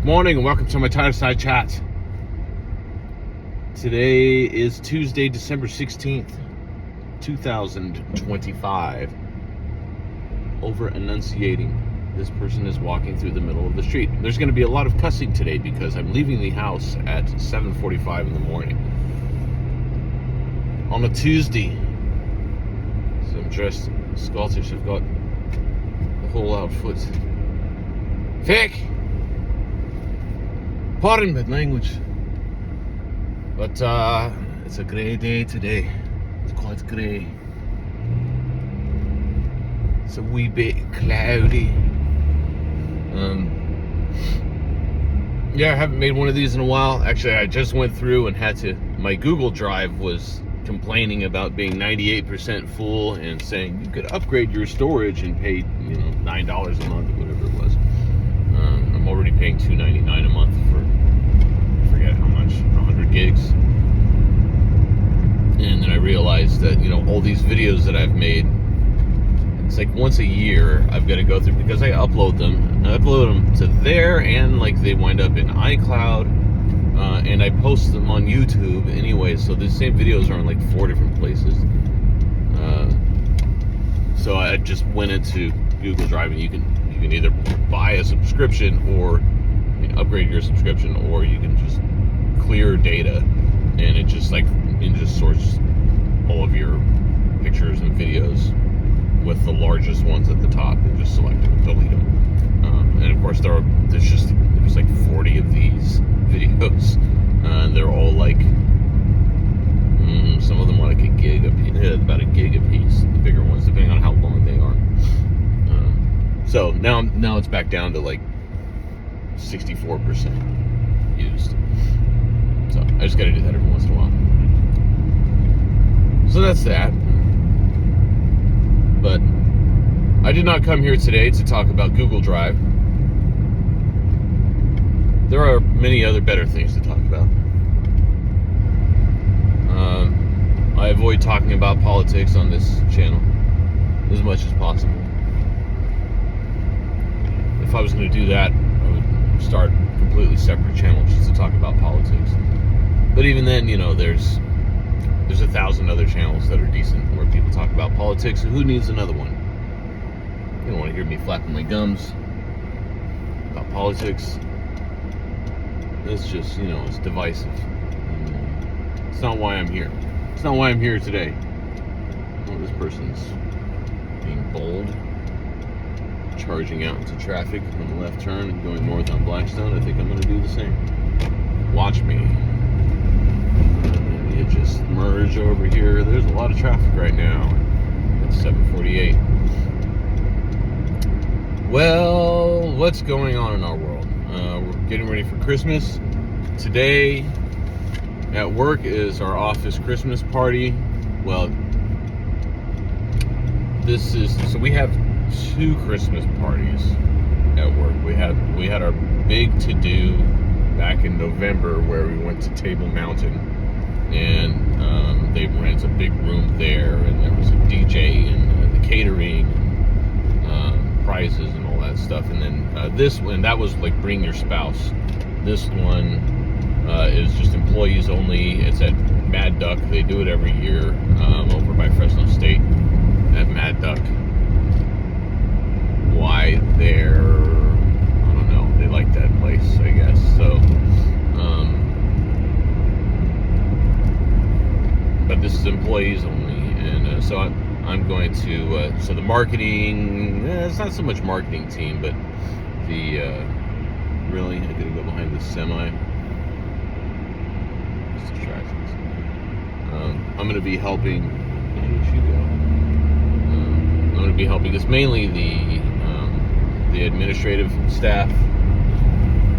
Morning and welcome to my Tireside chat. Today is Tuesday, December 16th, 2025. Over enunciating. This person is walking through the middle of the street. There's going to be a lot of cussing today because I'm leaving the house at 7:45 in the morning. On a Tuesday. So I'm dressed Scottish. I've got the whole outfit. Fake! Pardon my language. But it's a grey day today. It's quite grey. It's a wee bit cloudy. Yeah, I haven't made one of these in a while. Actually, I just went through and had to, my Google Drive was complaining about being 98% full and saying you could upgrade your storage and pay, $9 a month or whatever it was. I'm already paying $2.99 a month for, I forget how much, 100 gigs. And then I realized that, all these videos that I've made, it's like once a year I've got to go through, because I upload them to there, and like they wind up in iCloud, and I post them on YouTube anyway, so the same videos are in like 4 different places. So I just went into Google Drive, and you can either buy a subscription or upgrade your subscription, or you can just clear data, and it just sorts all of your pictures and videos with the largest ones at the top, and just select them and delete them. And of course there's like 40 of these videos, and they're all like some of them are like a gig a piece, about a gig a piece, the bigger ones, depending on how long they are. So now it's back down to like 64% used. So I just gotta do that every once in a while. So that's that. But I did not come here today to talk about Google Drive. There are many other better things to talk about. I avoid talking about politics on this channel as much as possible. If I was going to do that, I would start a completely separate channel just to talk about politics. But even then, there's 1,000 other channels that are decent where people talk about politics, and who needs another one? You don't want to hear me flapping my gums about politics. It's just, it's divisive. It's not why I'm here. It's not why I'm here today. Oh, this person's being bold, charging out into traffic on the left turn and going north on Blackstone. I think I'm going to do the same. Watch me. You just merge over here. There's a lot of traffic right now. It's 7:48. Well, what's going on in our world? We're getting ready for Christmas. Today at work is our office Christmas party. Well, so we have 2 Christmas parties at work. We had our big to-do back in November where we went to Table Mountain, and they rent a big room there, and there was a DJ and the catering, prizes and all that stuff. And then this one, that was like bring your spouse. This one is just employees only. It's at Mad Duck. They do it every year over by Fresno State at Mad Duck. Why they're, I don't know, they like that place, I guess. So but this is employees only, and so I'm going to, so the marketing, it's not so much marketing team, but the, really, I gotta go behind this semi. It's distractions. I'm going to be helping, where did you go? I'm going to be helping, it's mainly the administrative staff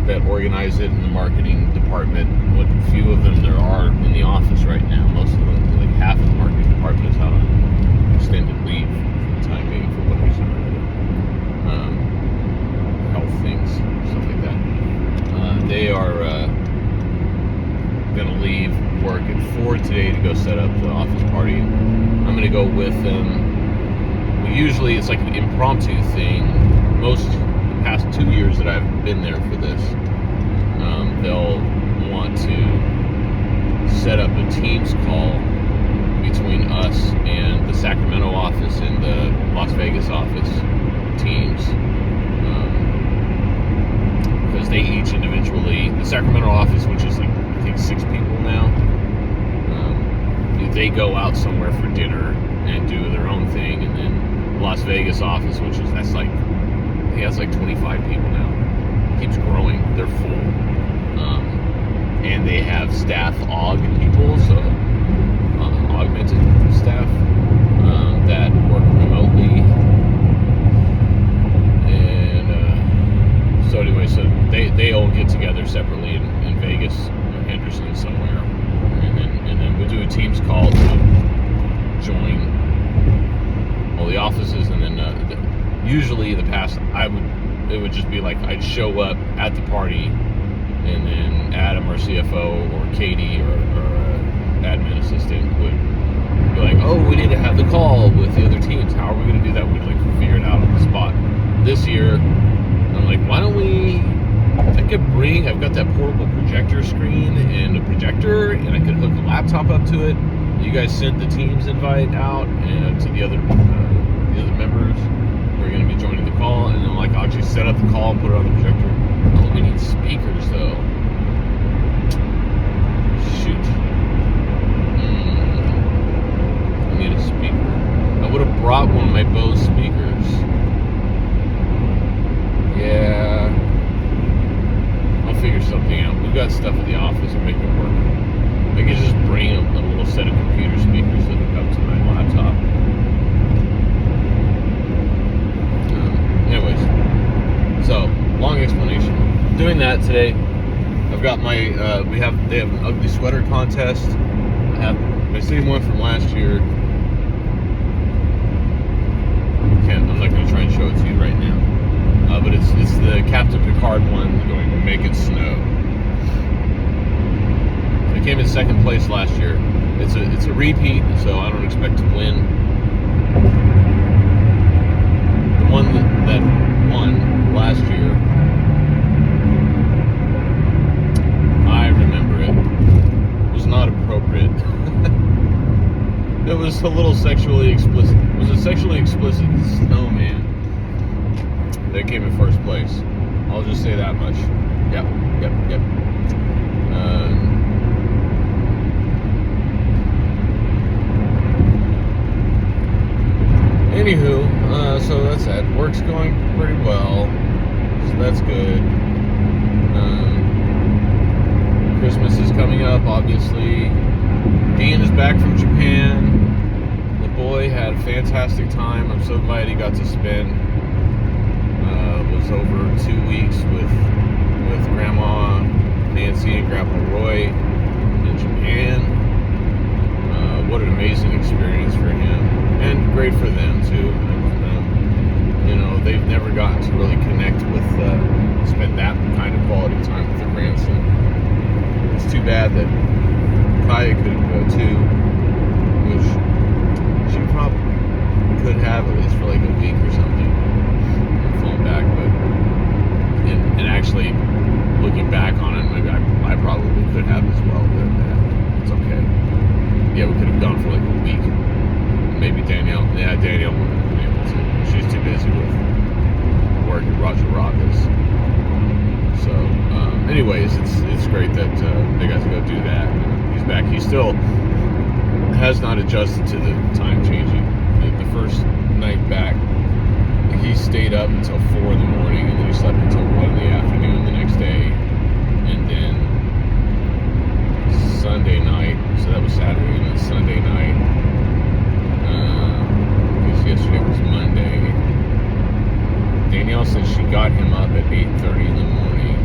that organize it in the marketing department. What few of them there are in the office right now, most of them, like half of the marketing department is out on extended leave for the time being for what reason or another. Health things, stuff like that. They are going to leave work at 4 today to go set up the office party. I'm going to go with them. Usually it's like an impromptu thing. The past 2 years that I've been there for this, they'll want to set up a Teams call between us and the Sacramento office and the Las Vegas office teams, because they each individually, the Sacramento office, which is like I think 6 people now, they go out somewhere for dinner and do their own thing, and then Las Vegas office, which is that's like I think that's like 25 people now. It keeps growing. They're full, and they have staff aug people, so augmented staff that work remotely. And so anyway, so they all get together separately in Vegas or Henderson somewhere, and then we do a Teams call to join all the offices, and then usually in the past it would just be like I'd show up at the party, and then Adam, our CFO, or Katie, or admin assistant would be like, oh, we need to have the call with the other teams. How are we going to do that? We'd like figure it out on the spot. This year, I'm like, why don't we, I've got that portable projector screen and a projector, and I could hook a laptop up to it. You guys send the Teams invite out and to the other members who are going to be joining the call, and then like I'll actually set up the call and put it on the projector. Oh, we need speakers though. Shoot. I need a speaker. I would have brought one of my Bose speakers. Yeah. I'll figure something out. We've got stuff at the office to make it work. I could just bring a little set of computer speakers that hook up to my laptop. Anyways, so long explanation. Doing that today. I've got my they have an ugly sweater contest. I have my same one from last year. I'm not going to try and show it to you right now, but it's the Captain Picard one going to make it snow. I came in second place last year. It's a repeat, so I don't expect to win. The one that won last year, I remember it was not appropriate. It was a little sexually explicit. It was a sexually explicit snowman that came in first place. I'll just say that much. Yep. Anywho, so that's that. Work's going pretty well, so that's good. Christmas is coming up, obviously. Dean is back from Japan. The boy had a fantastic time. I'm so glad he got to spend was over 2 weeks with Grandma Nancy and Grandpa Roy in Japan. What an amazing experience for him, and great for them too. You know, they've never gotten to really connect with, spend that kind of quality time with their grandson. It's too bad that Kaya couldn't go too, which she probably could have, at least for like a week or something, and flown back. But and actually looking back on it, maybe I probably could have as well, but it's okay. Yeah, we could have gone for like a week. Maybe Danielle wouldn't have been able to. She's too busy with work at Roger Rockets. So anyways, it's great that they got to go do that. He's back. He still has not adjusted to the time changing. The first night back, he stayed up until 4 in the morning, and then he slept until 1 in the afternoon the next day. And then Sunday night, so that was Saturday, and then Sunday night, because yesterday was Monday, Danielle said she got him up at 8:30 in the morning.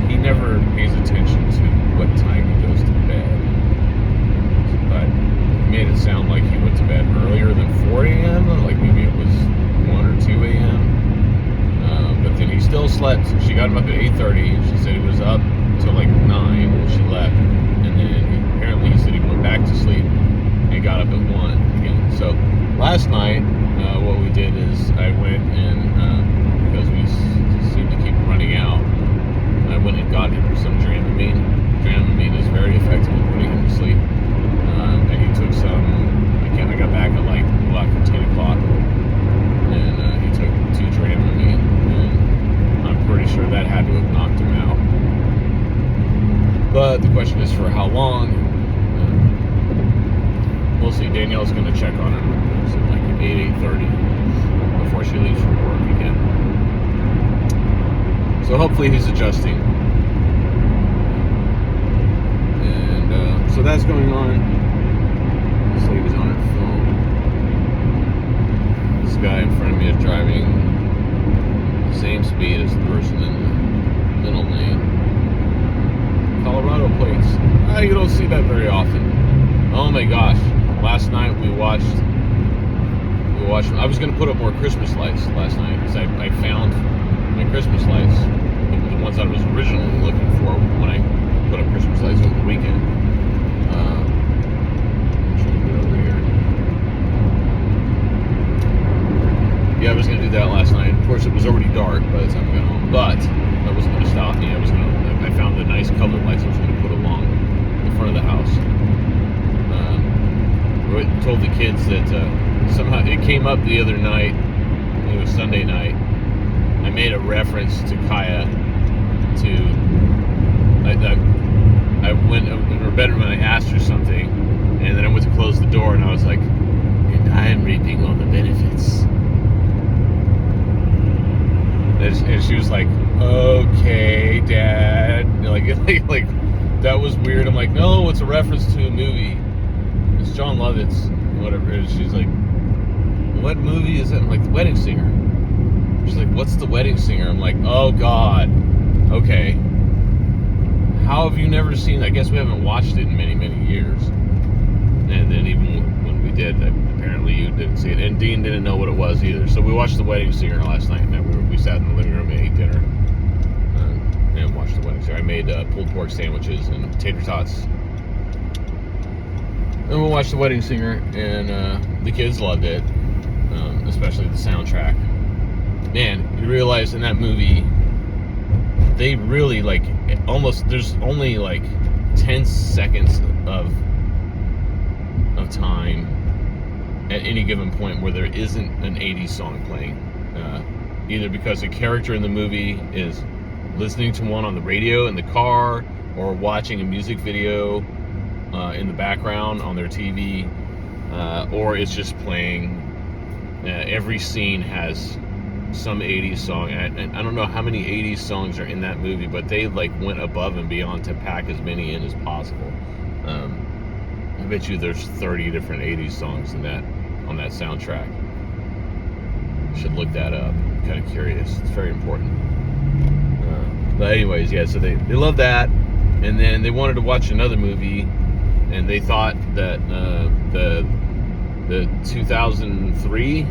He never pays attention to what time he goes to bed, but he made it sound like he went to bed earlier than 4 a.m., like maybe it was 1 or 2 a.m., but then he still slept. So she got him up at 8:30. She said he was up till like 9 when she left, and then apparently he said he went back to sleep and got up at 1 again. So last night, what we did is I went and because we seemed to keep running out, I went and got him some that had to have knocked him out. But the question is for how long. We'll see. Danielle's going to check on him. It's like 8:30 before she leaves for work again. So hopefully he's adjusting. And so that's going on. This lady's on her phone. This guy in front of me is driving the same speed as the person in the middle lane. Colorado plates. You don't see that very often. Oh my gosh. Last night we watched. I was going to put up more Christmas lights last night because I found my Christmas lights, the ones I was originally looking for when I put up Christmas lights over the weekend. I'm trying to get over here. Yeah, I was going to do that last night. Of course, it was already dark by the time I got home, but that wasn't going to stop me. I found the nice colored lights I was going to put along the front of the house. I told the kids that somehow it came up the other night. It was Sunday night. I made a reference to Kaya. I went in her bedroom and I asked her something, and then I went to close the door and I was like, "And I am reaping all the benefits." And she was like, "Okay, Dad." Like that was weird. I'm like, "No, it's a reference to a movie. It's John Lovett's, whatever." And she's like, "What movie is it?" I'm like, "The Wedding Singer." She's like, "What's The Wedding Singer?" I'm like, "Oh God, okay. How have you never seen?" I guess we haven't watched it in many, many years. And then even when we did, apparently you didn't see it, and Dean didn't know what it was either. So we watched The Wedding Singer last night, and we sat in the living room and ate dinner and watched The Wedding Singer. I made pulled pork sandwiches and tater tots. And we watched The Wedding Singer, and the kids loved it, especially the soundtrack. Man, you realize in that movie, they really there's only 10 seconds of time at any given point where there isn't an 80s song playing. Either because a character in the movie is listening to one on the radio in the car, or watching a music video in the background on their TV, or it's just playing. Every scene has some 80s song. I don't know how many 80s songs are in that movie, but they went above and beyond to pack as many in as possible. I bet you there's 30 different 80s songs on that soundtrack. Should look that up. I'm kind of curious. It's very important. But anyways, yeah, so they love that, and then they wanted to watch another movie, and they thought that the 2003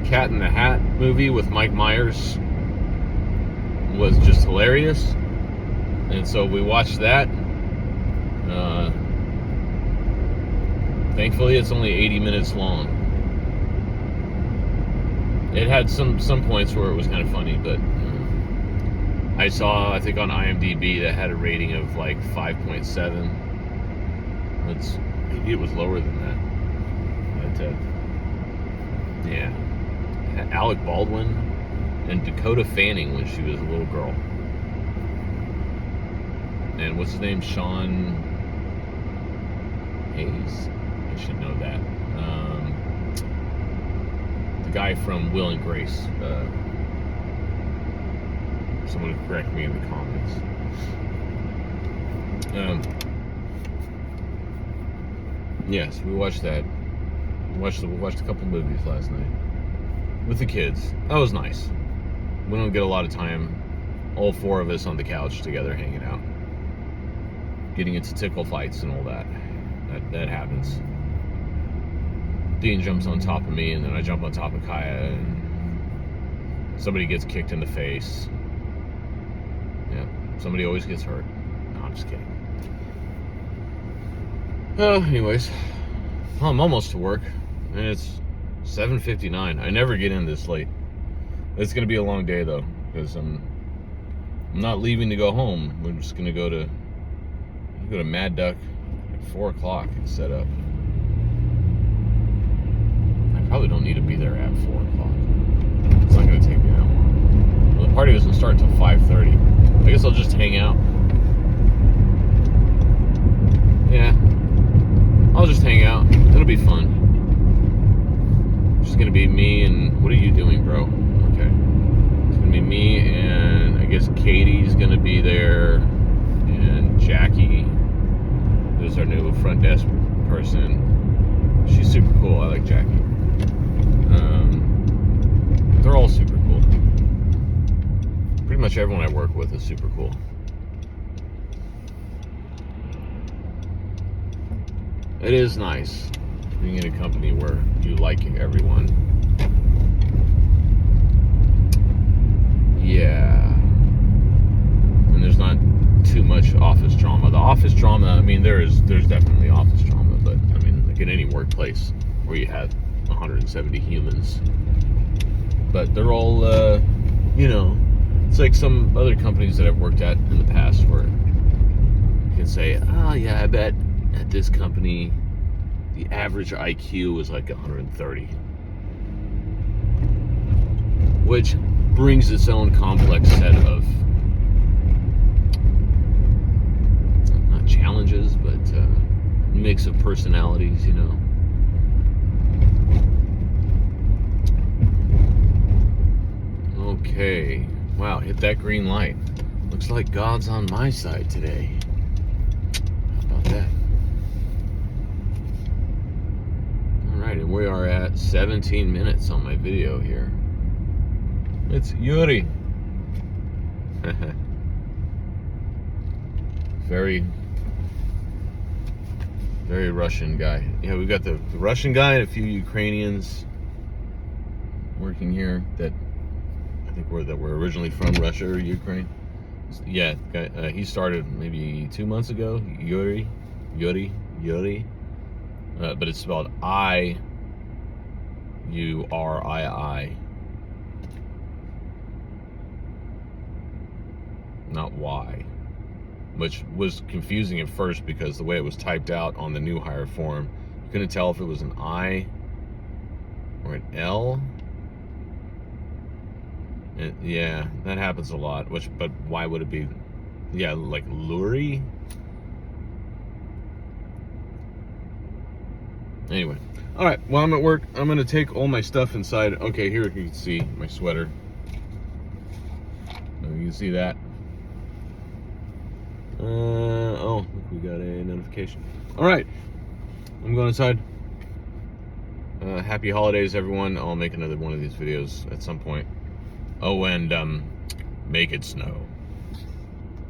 Cat in the Hat movie with Mike Myers was just hilarious, and so we watched that. Thankfully, it's only 80 minutes long. It had some points where it was kind of funny, but I saw, I think on IMDb, that had a rating of 5.7. Maybe it was lower than that. But yeah, Alec Baldwin and Dakota Fanning when she was a little girl, and what's his name, Sean Hayes. I should know that. The guy from Will and Grace. Someone would correct me in the comments. Yes, we watched that. We watched a couple movies last night with the kids. That was nice. We don't get a lot of time, all four of us on the couch together hanging out, getting into tickle fights and all that. That happens. Dean jumps on top of me, and then I jump on top of Kaya, and somebody gets kicked in the face. Yeah, somebody always gets hurt. No, I'm just kidding. Anyways, I'm almost to work, and it's 7:59. I never get in this late. It's gonna be a long day though, because I'm not leaving to go home. We're just gonna go to Mad Duck at 4 o'clock and set up. I probably don't need to be there at 4 o'clock. It's not gonna take me that long. party doesn't start until 5:30. I guess I'll just hang out. Yeah, I'll just hang out. It'll be fun. It's just gonna be me and what are you doing, bro? Okay, it's gonna be me and I guess Katie's gonna be there and Jackie, who's our new front desk person. She's super cool. I like Jackie. They're all super cool. Pretty much everyone I work with is super cool. It is nice being in a company where you like everyone. Yeah. And there's not too much office drama. The office drama, I mean, there's definitely office drama, but I mean, like in any workplace where you have 170 humans. But they're all, you know, it's like some other companies that I've worked at in the past where you can say, oh yeah, I bet at this company the average IQ is like 130. Which brings its own complex set of, not challenges, but mix of personalities, you know. Okay, wow, hit that green light. Looks like God's on my side today. How about that? Alright, and we are at 17 minutes on my video here. It's Yuri. Very Russian guy. Yeah, we've got the Russian guy and a few Ukrainians working here that I think were originally from Russia or Ukraine. Yeah, he started maybe 2 months ago. Yuri, but it's spelled I-U-R-I-I, not Y, which was confusing at first because the way it was typed out on the new hire form, you couldn't tell if it was an I or an L. Yeah, that happens a lot. But why would it be? Yeah, like Luri. Anyway, all right. Well, I'm at work. I'm gonna take all my stuff inside. Okay, here you can see my sweater. You can see that. Oh, look, we got a notification. All right, I'm going inside. Happy holidays, everyone. I'll make another one of these videos at some point. Oh, and make it snow.